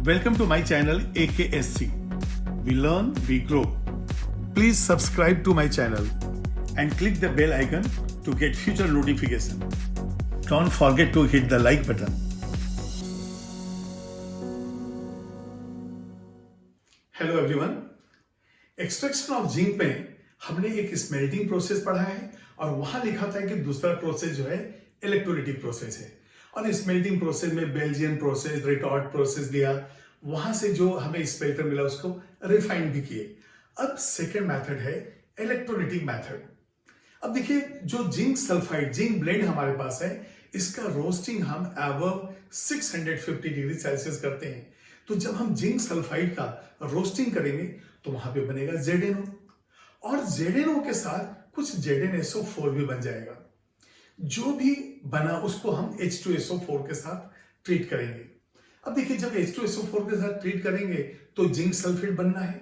Welcome to my channel AKSC. We learn, we grow. Please subscribe to my channel and click the bell icon to get future notification. Don't forget to hit the like button. Hello everyone. Extraction of zinc में हमने एक smelting process पढ़ा है और वहां लिखा था कि दूसरा प्रोसेस जो है इलेक्ट्रोलिटिक प्रोसेस है और स्मेल्टिंग प्रोसेस में बेल्जियन प्रोसेस, रिटॉर्ट प्रोसेस दिया, वहां से जो हमें स्पेल्टर मिला उसको रिफाइन भी किए। अब सेकेंड मेथड है इलेक्ट्रोलिटिक मेथड। अब देखिए, जो जिंक सल्फाइड जिंक ब्लेंड हमारे पास है, इसका रोस्टिंग हम अबव 650 डिग्री सेल्सियस करते हैं। तो जब हम जिंक सल्फाइड का रोस्टिंग करेंगे तो वहां पे बनेगा ZnO और ZnO के साथ कुछ ZnSO4 भी बन जाएगा। जो भी बना उसको हम H2SO4 के साथ ट्रीट करेंगे। अब देखिए, जब H2SO4 के साथ ट्रीट करेंगे तो जिंक सल्फेट बनना है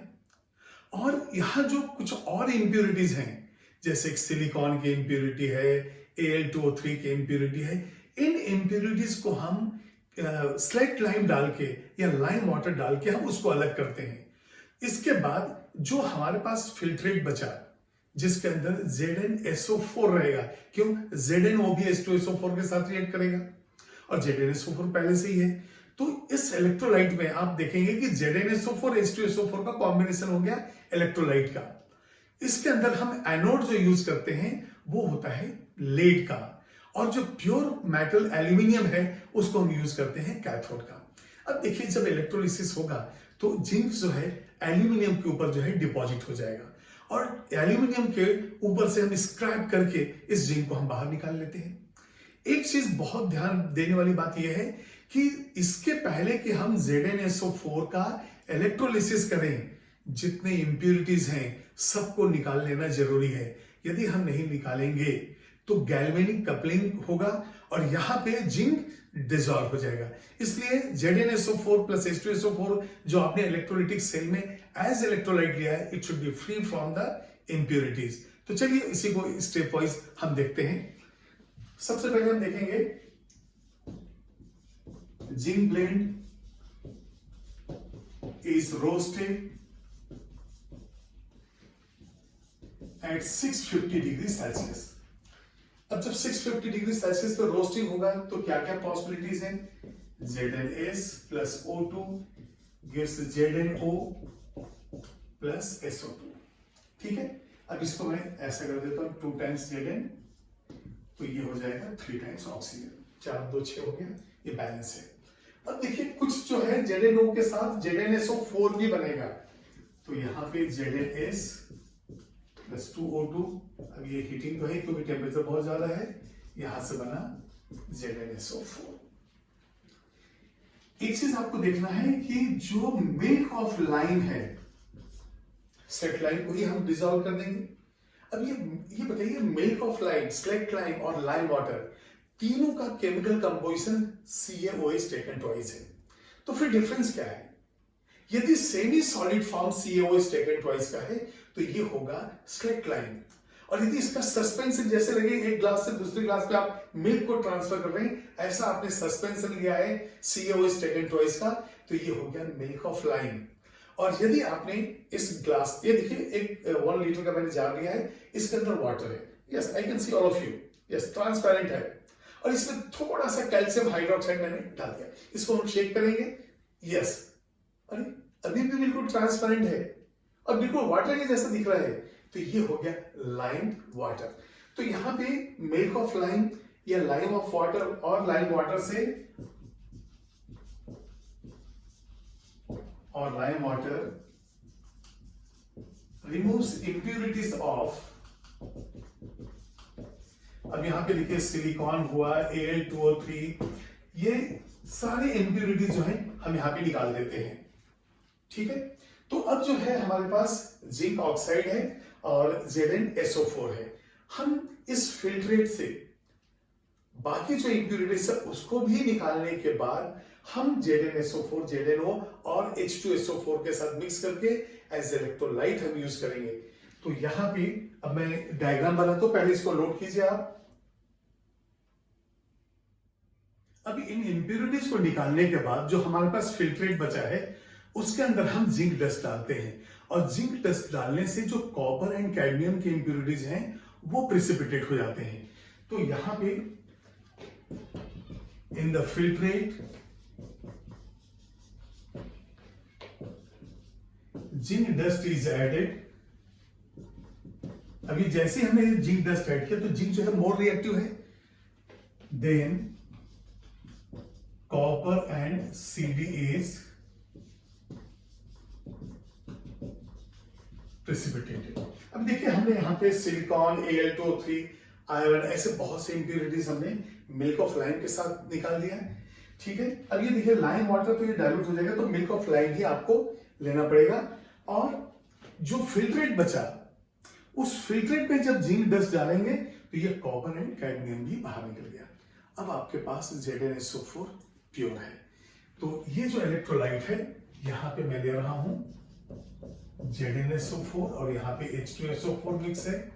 और यहां जो कुछ और इंप्यूरिटीज हैं, जैसे सिलिकॉन की इंप्यूरिटी है, Al2O3 की इंप्यूरिटी है, इन इंप्यूरिटीज को हम स्लेट लाइम डाल के या लाइम वाटर डाल के हम उसको अलग करते हैं। इसके बाद जो हमारे पास फिल्ट्रेट बचा, जिसके अंदर ZnSO4 रहेगा, क्यों? ZnO भी H2SO4 के साथ रिएक्ट करेगा और ZnSO4 पहले से ही है। तो इस इलेक्ट्रोलाइट में आप देखेंगे कि ZnSO4 H2SO4 का कॉम्बिनेशन हो गया इलेक्ट्रोलाइट का। इसके अंदर हम एनोड जो यूज करते हैं वो होता है लेड का और जो प्योर मेटल एल्यूमिनियम है उसको हम यूज करते हैं कैथोड का। अब देखिए, जब इलेक्ट्रोलिसिस होगा तो जिंक जो है एल्यूमिनियम के ऊपर जो है डिपॉजिट हो जाएगा और एल्यूमिनियम के ऊपर से हम स्क्रैप करके इस जिंक को हम बाहर निकाल लेते हैं। एक चीज बहुत ध्यान देने वाली बात यह है कि इसके पहले कि हम ZnSO4 का इलेक्ट्रोलिसिस करें, जितने इंप्यूरिटीज हैं सबको निकाल लेना जरूरी है। यदि हम नहीं निकालेंगे तो गैल्वेनिक कपलिंग होगा और यहां पे जिंक डिसॉल्व हो जाएगा। इसलिए ZnSO4 प्लस H2SO4 जो आपने इलेक्ट्रोलिटिक सेल में एज इलेक्ट्रोलाइट लिया है, it should be free from the impurities. तो चलिए इसी को स्टेप वाइज हम देखते हैं। सबसे पहले हम देखेंगे zinc blend is roasted at 650 degree Celsius. अब जब 650 डिग्री सेल्सियस पे रोस्टिंग होगा तो क्या क्या पॉसिबिलिटीज हैं? ZnS plus O2 gives ZnO plus SO2। ठीक है, अब इसको मैं ऐसा कर देता हूं 2 टाइम्स Zn, तो ये हो जाएगा 3 टाइम्स ऑक्सीजन। 4 2 6 हो गया, ये बैलेंस है। अब देखिए, कुछ जो है ZnO के साथ ZnSO4 भी बनेगा, तो यहां पे ZnS प्लस 2O2। अब ये हीटिंग तो है क्योंकि टेम्परेचर बहुत ज्यादा है, यहां से बना ZnSO4। एक चीज आपको देखना है कि जो मिल्क ऑफ लाइम है, स्लेट लाइम को ही हम डिसॉल्व कर देंगे। अब ये बताइए, milk of lime, slate lime और लाइम वाटर तीनों का chemical composition CaOH taken twice है। तो फिर डिफरेंस क्या है? यदि semi solid form CaOH taken twice का है तो ये होगा स्लेट लाइम, और यदि इसका सस्पेंशन जैसे लगे एक ग्लास से दूसरे ग्लास पे आप मिल्क को ट्रांसफर कर रहे हैं, ऐसा आपने सस्पेंशन लिया है CaOH टेकन ट्वाइस का, तो ये हो गया मिल्क ऑफ लाइम। और यदि आपने इस ग्लास, ये देखिए एक 1 लीटर का मैंने जार लिया है, इसके अंदर वाटर है, yes I can see all of you, yes transparent है, और इसमें थोड़ा सा कैल्शियम हाइड्रोक्साइड मैंने डाल दिया। इसको हम शेक करेंगे, यस, अरे अभी भी बिल्कुल ट्रांसपेरेंट है और बिल्कुल वाटर के जैसा दिख रहा है, तो ये हो गया लाइम वाटर। तो यहां पे मिल्क ऑफ लाइम या लाइम ऑफ वाटर और लाइम वाटर से, और lime water removes impurities of, अब यहां पे लिखे सिलिकॉन हुआ, Al2O3, ये सारे इंप्यूरिटीज जो है हम यहां पे निकाल देते हैं। ठीक है, तो अब जो है हमारे पास जिंक ऑक्साइड है और ZnSO4 है। हम इस फिल्ट्रेट से बाकी जो इंप्यूरिटीज है उसको भी निकालने के बाद हम ZnSO4, ZnO और H2SO4 के साथ मिक्स करके एज इलेक्ट्रोलाइट हम यूज करेंगे। तो यहां पे अब मैं डायग्राम बनाता हूं, पहले इसको लोड कीजिए आप। अभी इन इम्प्योरिटीज को निकालने के बाद जो हमारे पास फिल्ट्रेट बचा है उसके अंदर हम जिंक डस्ट डालते हैं, और जिंक डस्ट डालने से जो कॉपर एंड कैडमियम के इम्प्योरिटीज हैं वो प्रिसिपिटेट हो जाते हैं। तो यहां पे in the filtrate zinc dust is added. अभी जैसे हमने जिंक डस्ट ऐड किया तो जिंक जो है मोर रिएक्टिव है than copper and CD is precipitated. अब देखिए हमने यहाँ पे सिलिकॉन, Al2O3, आयरन, ऐसे बहुत से इंप्योरिटीज हमने मिल्क ऑफ लाइम के साथ निकाल दिया है। ठीक है, अब ये देखिए लाइम वाटर तो ये डाइल्यूट हो जाएगा, तो मिल्क ऑफ लाइम ही आपको लेना पड़ेगा। और जो फिल्ट्रेट बचा उस फिल्ट्रेट में जब जिंक डस्ट डालेंगे तो ये कॉपर एंड कैडमियम भी बाहर निकल गया। अब आपके पास ZnSO4 प्योर है। तो ये जो इलेक्ट्रोलाइट है यहां पे मैं ले रहा हूं ZnSO4 और यहाँ पे H2SO4 मिक्स है।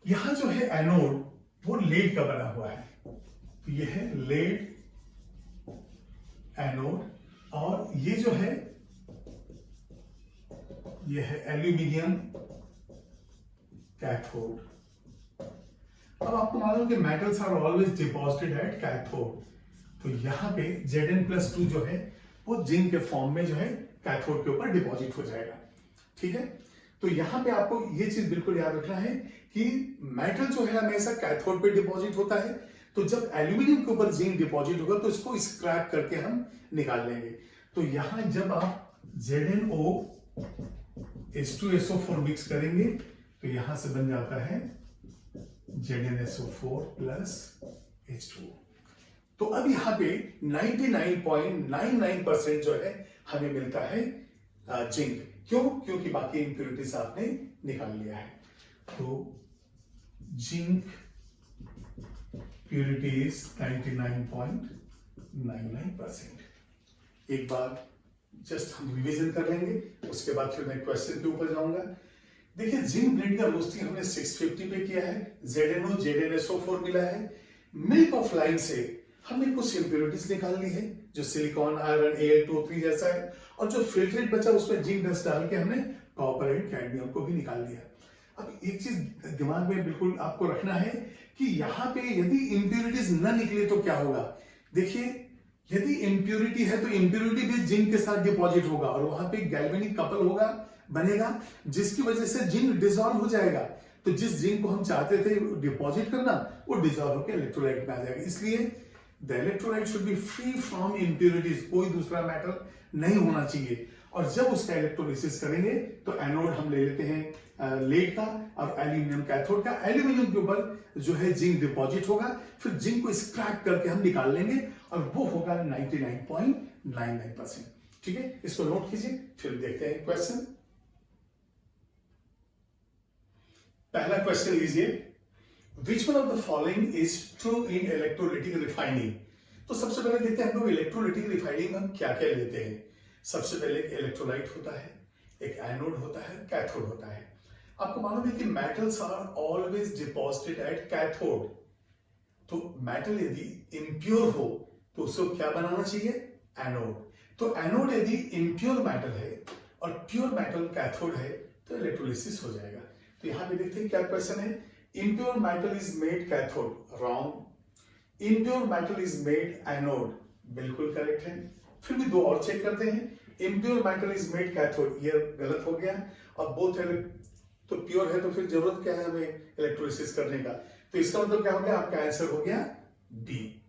यहां जो है एनोड वो लेड का बना हुआ है, तो ये है लेड एनोड, और ये जो है ये है एल्यूमिनियम कैथोड। अब आपको मालूम कि metals are always deposited at cathode, तो यहां पे Zn+2 जो है वो जिंक के फॉर्म में जो है कैथोड के ऊपर डिपॉजिट हो जाएगा। ठीक है, तो यहां पे आपको ये चीज बिल्कुल याद रखना है कि मेटल जो है हमेशा कैथोड पे डिपॉजिट होता है, तो जब एल्यूमिनियम के ऊपर जिंक डिपॉजिट होगा तो इसको स्क्रैप करके हम निकाल लेंगे। तो यहां जब आप ZnO H2SO4 मिक्स करेंगे तो यहां से बन जाता है ZnSO4 प्लस H2O। तो अब यहाँ पे 99.99% जो है हमें मिलता है जिंक। क्यों? क्योंकि बाकी इंप्योरिटीज आपने निकाल लिया है। तो जिंक प्योरिटी इज 99.99%। एक बार जस्ट हम रिवीजन कर लेंगे, उसके बाद फिर मैं क्वेश्चन के ऊपर जाऊंगा। देखिए जिंक ब्लेंड का रोस्टिंग हमने 650 पे किया है, ZnO ZnSO4 मिला है। मिल्क ऑफ लाइम से हमने कुछ इंप्योरिटीज निकाल ली है जो सिलिकॉन, आयरन, Al2O3 जैसा है, और जो फिल्ट्रेट बचा उसमें जिंक डस्ट डाल के हमने कॉपर एंड कैडमियम को भी निकाल लिया। अब एक चीज दिमाग में बिल्कुल आपको रखना है कि यहाँ पे यदि इंप्योरिटीज न निकले तो क्या होगा। देखिए यदि इंप्योरिटी है तो इंप्योरिटी भी जिंक के साथ डिपॉजिट होगा और वहां पे गैल्वेनिक कपल होगा बनेगा, जिसकी वजह से जिंक डिसॉल्व हो जाएगा। तो जिस जिंक को हम चाहते थे डिपॉजिट करना वो डिसॉल्व होकर इलेक्ट्रोलाइट में आ जाएगा। इसलिए the electrolyte should be free from impurities, कोई दूसरा मेटल नहीं होना चाहिए। और जब उसका इलेक्ट्रोलिसिस करेंगे तो एनोड हम ले लेते हैं लेड का और एल्यूमिनियम कैथोड का। एल्यूमिनियम के ऊपर जो है जिंक डिपॉजिट होगा, फिर जिंक को स्क्रैप करके हम निकाल लेंगे और वो होगा 99.99%। ठीक है, इसको नोट कीजिए, फिर देखते हैं क्वेश्चन। पहला क्वेश्चन लीजिए, which one of the following is true in electrolytic refining. तो सबसे पहले देखते हैं हम लोग इलेक्ट्रोलिटिक रिफाइनिंग में हम क्या क्या लेते हैं। सबसे पहले एक इलेक्ट्रोलाइट होता है, एक एनोड होता है, कैथोड होता है। आपको मालूम है कि metals are always deposited at cathode. तो मेटल यदि इम्प्योर हो तो उसको क्या बनाना चाहिए, एनोड। तो एनोड यदि इम्प्योर मेटल है और प्योर मेटल कैथोड है तो इलेक्ट्रोलिसिस हो जाएगा। तो यहां पे देखते हैं क्या क्वेश्चन है, impure metal is made cathode, wrong. Impure metal is made anode, बिल्कुल करेक्ट है। फिर भी दो और चेक करते हैं, impure metal is made cathode, ये गलत हो गया। अब बोथ है तो प्योर है तो फिर जरूरत क्या है हमें इलेक्ट्रोलिसिस करने का। तो इसका मतलब क्या हो गया, आपका आंसर हो गया डी।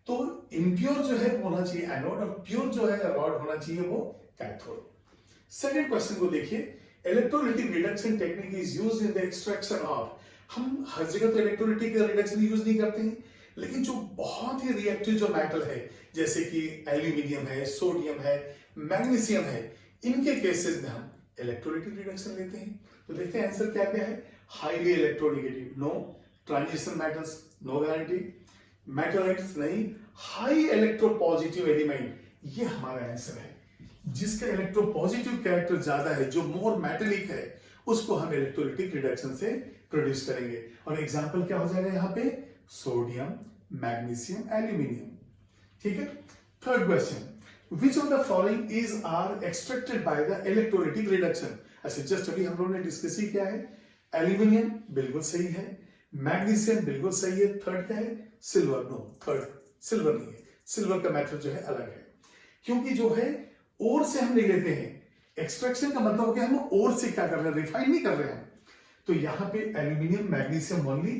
तो इम्प्योर जो है वो होना चाहिए एनोड और प्योर जो है रॉड होना चाहिए वो कैथोड। सेकंड क्वेश्चन को देखिए, electrolytic reduction technique is used in the extraction of. हम हर जगह तो इलेक्ट्रोलिटिक रिडक्शन यूज नहीं करते हैं, लेकिन जो बहुत ही रिएक्टिव जो मेटल है जैसे कि एल्यूमिनियम है, सोडियम है, मैग्नीशियम है, इनके केसेस में हम इलेक्ट्रोलिटिक रिडक्शन लेते हैं। तो देखते हैं आंसर क्या क्या है, highly electronegative no, transition metals no guarantee, metallites नहीं, हाई इलेक्ट्रोपॉजिटिव एलिमेंट, ये हमारा आंसर है। जिसका इलेक्ट्रोपॉजिटिव कैरेक्टर ज्यादा है, जो मोर मेटेलिक है, उसको हम इलेक्ट्रोलिटिक रिडक्शन से प्रोड्यूस करेंगे। और एग्जांपल क्या हो जाएगा यहाँ पे, सोडियम, मैग्नीशियम, एल्यूमिनियम। ठीक है। Third question, which of the following is are extracted by the electrolytic reduction. अच्छा, जस्ट अभी हम लोगों ने डिस्कस ही किया है, एल्यूमिनियम बिल्कुल सही है, मैग्नीशियम बिल्कुल सही है, थर्ड क्या है, सिल्वर। नो, थर्ड सिल्वर नहीं है, सिल्वर का मेथड जो है अलग है, क्योंकि जो है ओर से हम नहीं लेते हैं। एक्सट्रैक्शन का मतलब हो गया हम ओर से क्या कर रहे हैं, रिफाइन नहीं कर रहे हैं। तो यहां पे एल्यूमिनियम, मैग्नीशियम ओनली,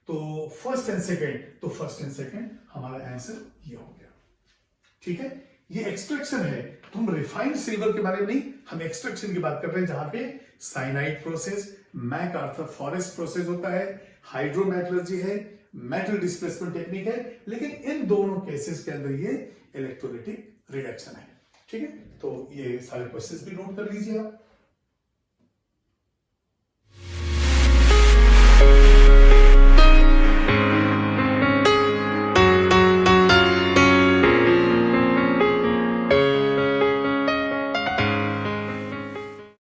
तो फर्स्ट एंड सेकेंड, तो फर्स्ट एंड सेकेंड हमारा आंसर ये हो गया। ठीक है, ये एक्सट्रैक्शन है, तो हम रिफाइंड सिल्वर के बारे में नहीं, हम एक्सट्रैक्शन की बात कर रहे हैं, जहां पे cyanide process, MacArthur Forrest process होता है, हाइड्रोमेटलर्जी है, मेटल डिस्प्लेसमेंट टेक्निक है, लेकिन इन दोनों केसेस के अंदर ये इलेक्ट्रोलाइटिक रिडक्शन है। ठीक है, तो ये सारे क्वेश्चंस भी नोट कर लीजिए आप।